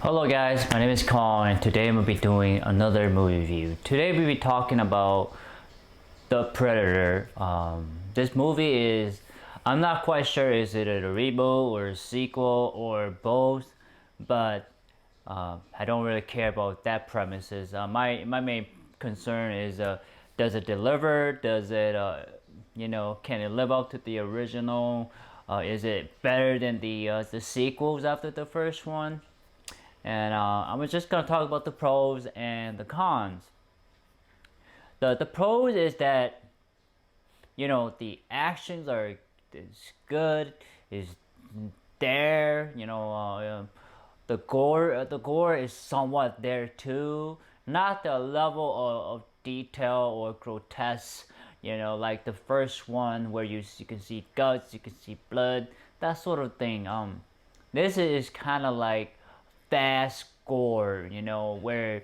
Hello guys, my name is Kong and today I'm going to be doing another movie review. Today we'll be talking about The Predator. This movie is, I'm not quite sure is it a reboot or a sequel or both, but I don't really care about that premises. My main concern is does it deliver? Does it, can it live up to the original? Is it better than the sequels after the first one? And I'm just gonna talk about the pros and the cons. The pros is that the actions is good, is there. The gore is somewhat there too. Not the level of detail or grotesque. Like the first one where you can see guts, you can see blood, that sort of thing. This is kind of like fast gore, where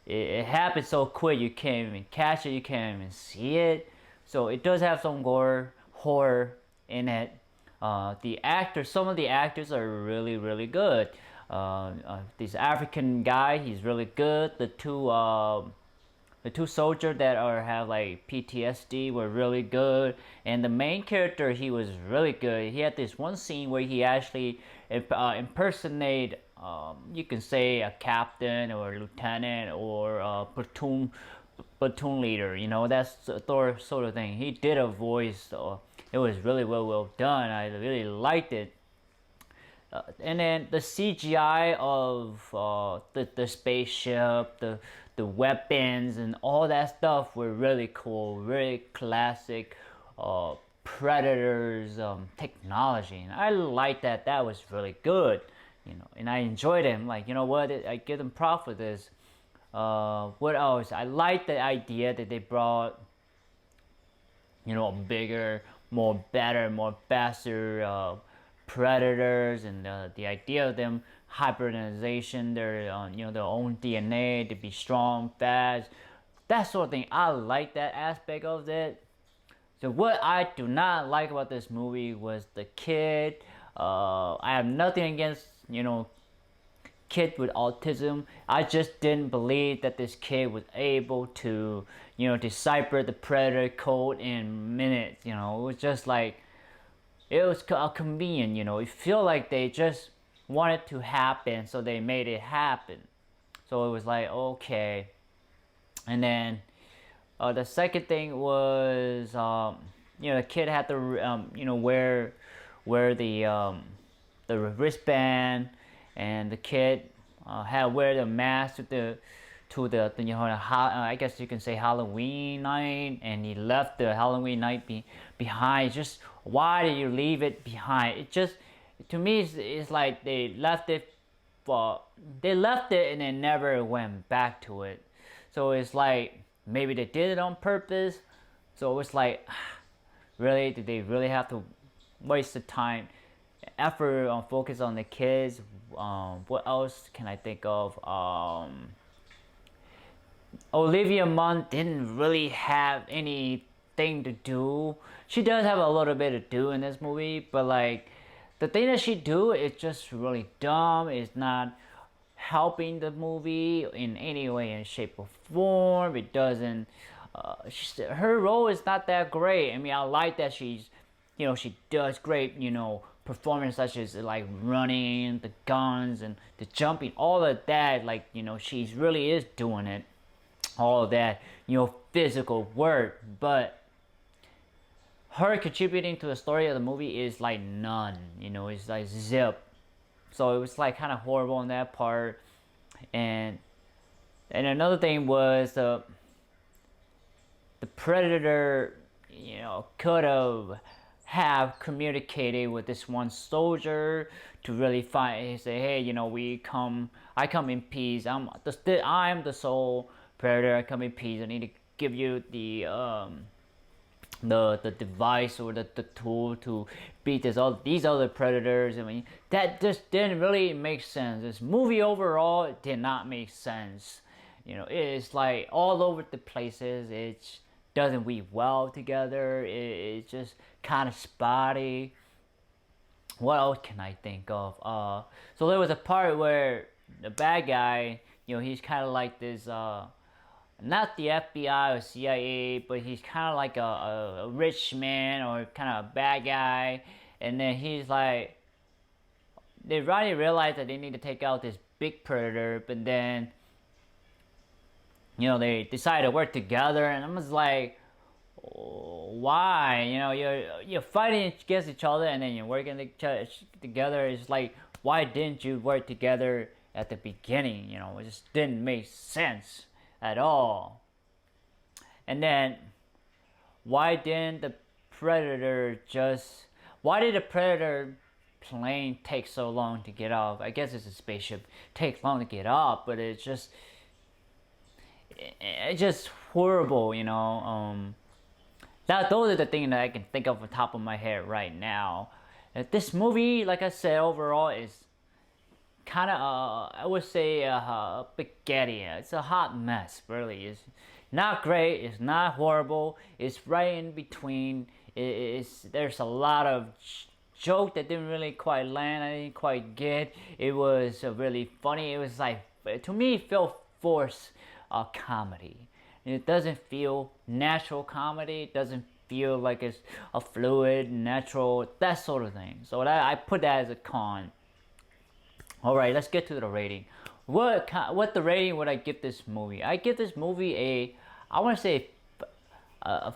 it happens so quick you can't even catch it, you can't even see it. So it does have some gore, horror in it. Some of the actors are really, really good. This African guy, he's really good. The two soldiers that have like PTSD were really good, and the main character, he was really good. He had this one scene where he actually impersonate, you can say a captain or a lieutenant or a platoon leader. That's the sort of thing. He did a voice, so it was really well done. I really liked it. And then the CGI of the spaceship, the weapons, and all that stuff were really cool, really classic Predators technology, and I like that. That was really good, and I enjoyed him. Like, what? I give them props for this. What else? I like the idea that they brought, bigger, more better, more faster predators, and the idea of them hybridization, their their own DNA to be strong, fast, that sort of thing. I like that aspect of it. So what I do not like about this movie was the kid. I have nothing against kid with autism. I just didn't believe that this kid was able to decipher the predator code in minutes. It was just like, it was convenient. It feel like they just wanted to happen, so they made it happen. So it was like, okay. And then the second thing was, the kid had to wear the wristband, and the kid had to wear the mask to the I guess you can say Halloween night, and he left the Halloween night behind. Just, why did you leave it behind? It just, to me, it's like they left it and they never went back to it. So it's like maybe they did it on purpose. So it's like, really, did they really have to waste the time, effort on focus on the kids? What else can I think of? Olivia Munn didn't really have anything to do. She does have a little bit to do in this movie, but like, the thing that she do is just really dumb. It's not helping the movie in any way, in shape or form. It doesn't. Her role is not that great. I mean, I like that she does great, performance, such as like running, the guns, and the jumping, all of that. Like, she really is doing it, all of that, physical work. But her contributing to the story of the movie is like none. It's like zip. So it was like kind of horrible on that part. And another thing was the Predator, could have communicated with this one soldier to really find, say, hey, I come in peace. I'm the sole Predator. I come in peace. I need to give you the device or the tool to beat these other predators. I mean, that just didn't really make sense. This movie overall did not make sense. It's like all over the places. It doesn't weave well together. It's just kind of spotty. What else can I think of? So there was a part where the bad guy, he's kind of like this, not the FBI or CIA, but he's kind of like a rich man or kind of a bad guy. And then he's like, they already realize that they need to take out this big predator, but then, they decide to work together, and I'm just like, why? You're fighting against each other, and then you're working together. It's like, why didn't you work together at the beginning? It just didn't make sense at all. And then, why did the predator plane take so long to get off? I guess it's a spaceship. Takes long to get off, but it's just horrible, those are the things that I can think of on top of my head right now. This movie, like I said, overall is kind of, I would say, spaghetti. It's a hot mess, really. It's not great. It's not horrible. It's right in between. There's a lot of joke that didn't really quite land. I didn't quite get. It was really funny. It was like, to me, it felt forced comedy. It doesn't feel natural comedy. It doesn't feel like it's a fluid, natural, that sort of thing. So I put that as a con. All right, let's get to the rating. What the rating would I give this movie? I give this movie I want to say a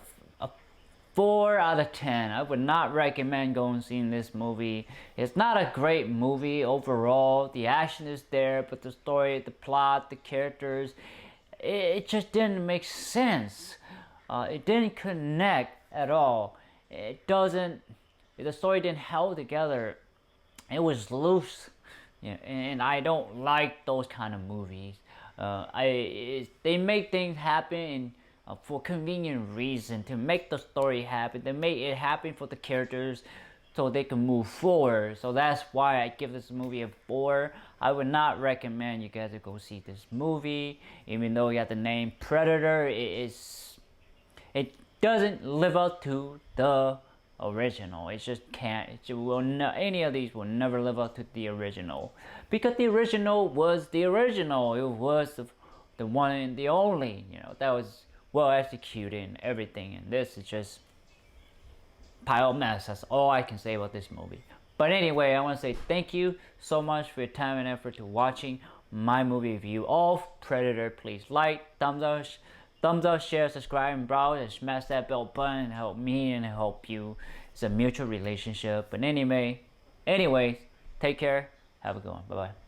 4 out of 10. I would not recommend going and seeing this movie. It's not a great movie overall. The action is there, but the story, the plot, the characters, it just didn't make sense. It didn't connect at all. The story didn't hold together. It was loose. And I don't like those kind of movies. They make things happen for convenient reason, to make the story happen. They make it happen for the characters so they can move forward. So that's why I give this movie a 4. I would not recommend you guys to go see this movie, even though you have the name Predator. It doesn't live up to the original. It just can't. Any of these will never live up to the original, because the original was the original. It was the one and the only. That was well executed and everything. And this is just pile of mess. That's all I can say about this movie. But anyway, I want to say thank you so much for your time and effort to watching my movie review of Predator. Please like, thumbs up, share, subscribe, and browse, and smash that bell button and help me and help you. It's a mutual relationship. But anyways, take care. Have a good one. Bye-bye.